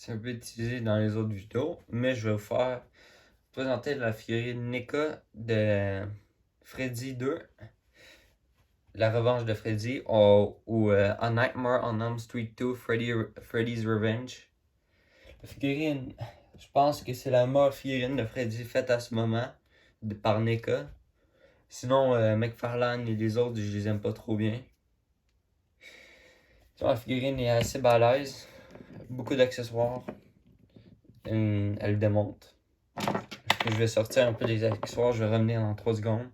c'est un peu utilisé dans les autres vidéos, mais je vais vous faire présenter la figurine NECA de Freddy 2, La Revanche de Freddy, ou A Nightmare on Elm Street 2, Freddy's Revenge. La figurine, je pense que c'est la meilleure figurine de Freddy faite à ce moment par NECA. Sinon, McFarlane et les autres, je les aime pas trop bien. Sinon, la figurine est assez balèze, beaucoup d'accessoires. Elle démonte. Je vais sortir un peu des accessoires, je vais revenir dans 3 secondes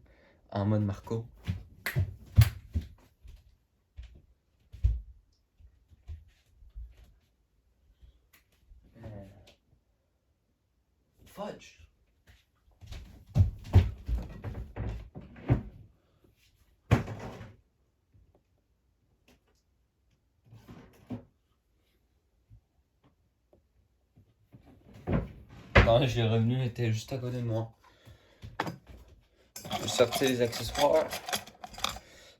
en mode Marco. Fudge! Quand je l'ai revenu, il était juste à côté de moi. Je vais sortir les accessoires.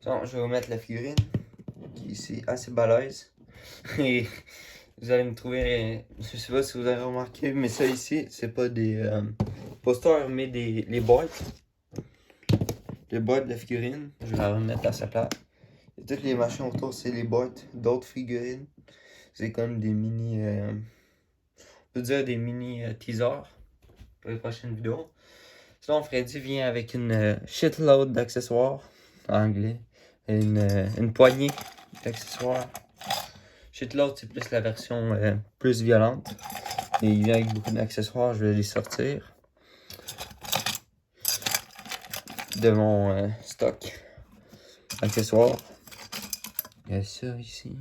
Donc, je vais vous mettre la figurine, qui est ici assez balèze. Et vous allez me trouver, je sais pas si vous avez remarqué, mais ça ici, c'est pas des posters, mais les boîtes. Les boîtes de la figurine, je vais la remettre à sa place. Et toutes les machins autour, c'est les boîtes d'autres figurines. C'est comme des mini, on peut dire des mini teasers pour les prochaines vidéos. Sinon, Freddy vient avec une shitload d'accessoires en anglais. Et une poignée d'accessoires. Shitload, c'est plus la version plus violente. Et il vient avec beaucoup d'accessoires, je vais les sortir de mon stock accessoires. Il y a ça ici.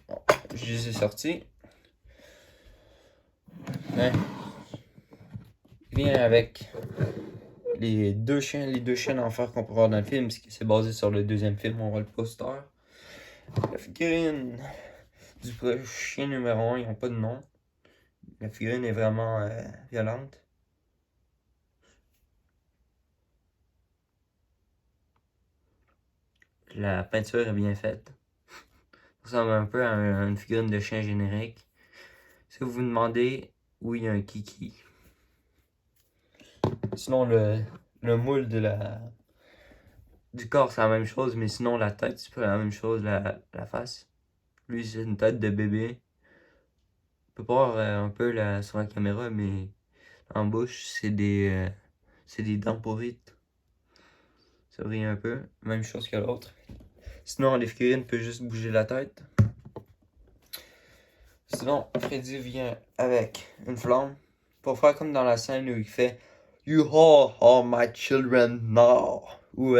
Bon, je les ai sortis. Ouais. Il vient avec les deux chiens d'enfer qu'on peut voir dans le film, parce que c'est basé sur le deuxième film, on voit le poster. La figurine du chien numéro 1, ils n'ont pas de nom. La figurine est vraiment violente. La peinture est bien faite. Ça ressemble un peu à une figurine de chien générique. Si vous vous demandez où il y a un kiki. Sinon, le moule du corps, c'est la même chose, mais sinon, la tête, c'est pas la même chose, la face. Lui, c'est une tête de bébé. On peut voir un peu sur la caméra, mais en bouche, c'est des dents pourrites. Ça brille un peu. Même chose que l'autre. Sinon, les figurines peuvent juste bouger la tête. Sinon, Freddy vient avec une flamme pour faire comme dans la scène où il fait You are my children now. Ou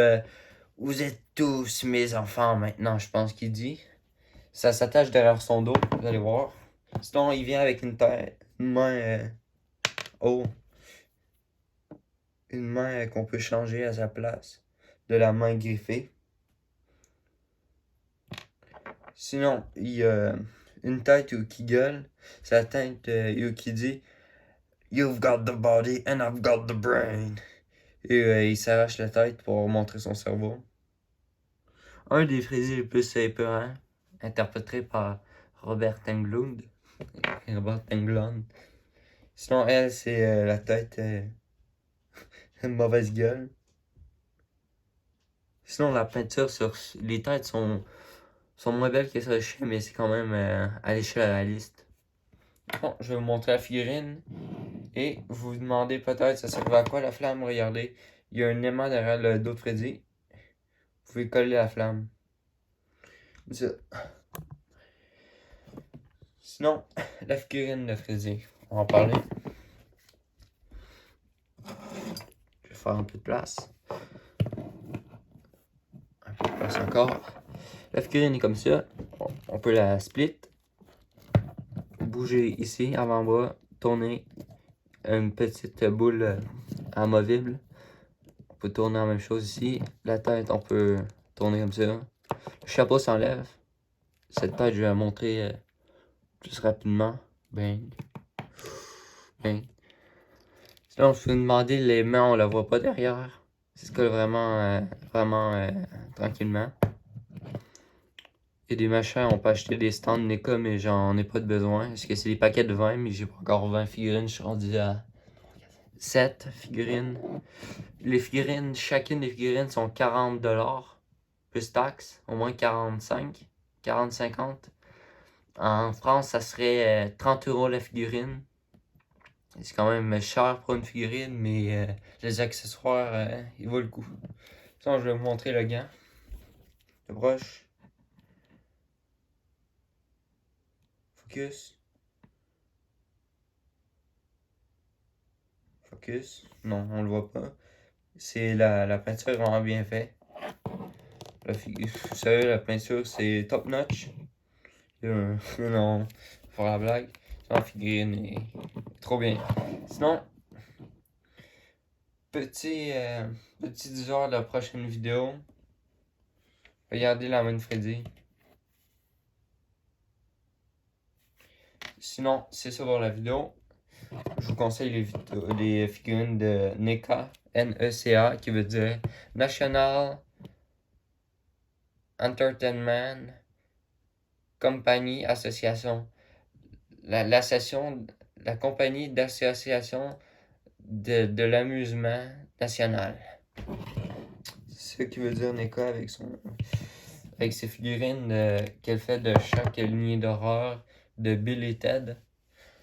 vous êtes tous mes enfants maintenant, je pense qu'il dit. Ça s'attache derrière son dos, vous allez voir. Sinon, il vient avec une main. Une main qu'on peut changer à sa place de la main griffée. Sinon, il y a une tête qui gueule. C'est la tête qui dit You've got the body and I've got the brain. Et il s'arrache la tête pour montrer son cerveau. Un des Freddy les plus épeurants, interprété par Robert Englund. Sinon, elle, c'est la tête une mauvaise gueule. Sinon, la peinture sur les têtes sont moins belles que ça de chien, mais c'est quand même à l'échelle réaliste. Bon, je vais vous montrer la figurine. Et vous vous demandez peut-être ça servait à quoi la flamme, regardez. Il y a un aimant derrière le dos de Freddy. Vous pouvez coller la flamme. Ça. Sinon, la figurine de Freddy. On va en parler. Je vais faire un peu de place. Un peu de place encore. La figurine est comme ça. On peut la split. Bouger ici, avant-bras, tourner. Une petite boule amovible. On peut tourner la même chose ici. La tête, on peut tourner comme ça. Le chapeau s'enlève. Cette tête, je vais la montrer plus rapidement. Bang. Bang. Sinon, je peux vous demander, les mains, on la voit pas derrière. C'est ce que vraiment tranquillement. Il y a des machins, on peut acheter des stands NECA, mais j'en ai pas de besoin. Parce que c'est des paquets de 20, mais j'ai pas encore 20 figurines. Je suis rendu à 7 figurines. Les figurines, chacune des figurines sont 40$, plus taxes, au moins 45, 40-50. En France, ça serait 30€ la figurine. C'est quand même cher pour une figurine, mais les accessoires, ils valent le coup. Sinon, je vais vous montrer le gant. Le broche. Focus. Focus. Non, on le voit pas. C'est la peinture est vraiment bien faite. Vous savez, la peinture, c'est top notch. Non, pour la blague. La figurine est trop bien. Sinon, petit teaser de la prochaine vidéo. Regardez la main de Freddy. Sinon, c'est ça pour la vidéo. Je vous conseille les figurines de NECA, N-E-C-A, qui veut dire National Entertainment Company Association. La compagnie d'association de l'amusement national. C'est ce qui veut dire NECA avec ses figurines qu'elle fait de chaque lignée d'horreur de Bill et Ted.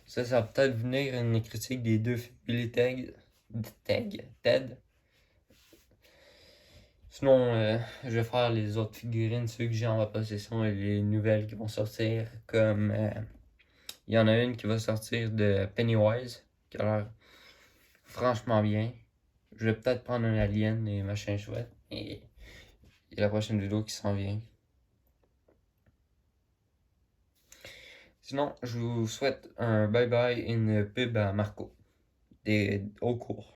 Ça va peut-être venir une critique des deux films Bill et Ted. Sinon, je vais faire les autres figurines, ceux que j'ai en ma possession et les nouvelles qui vont sortir. Comme il y en a une qui va sortir de Pennywise, qui a l'air franchement bien. Je vais peut-être prendre un alien et machin chouette. Et la prochaine vidéo qui s'en vient. Sinon, je vous souhaite un bye bye et une pub à Marco. Au cours.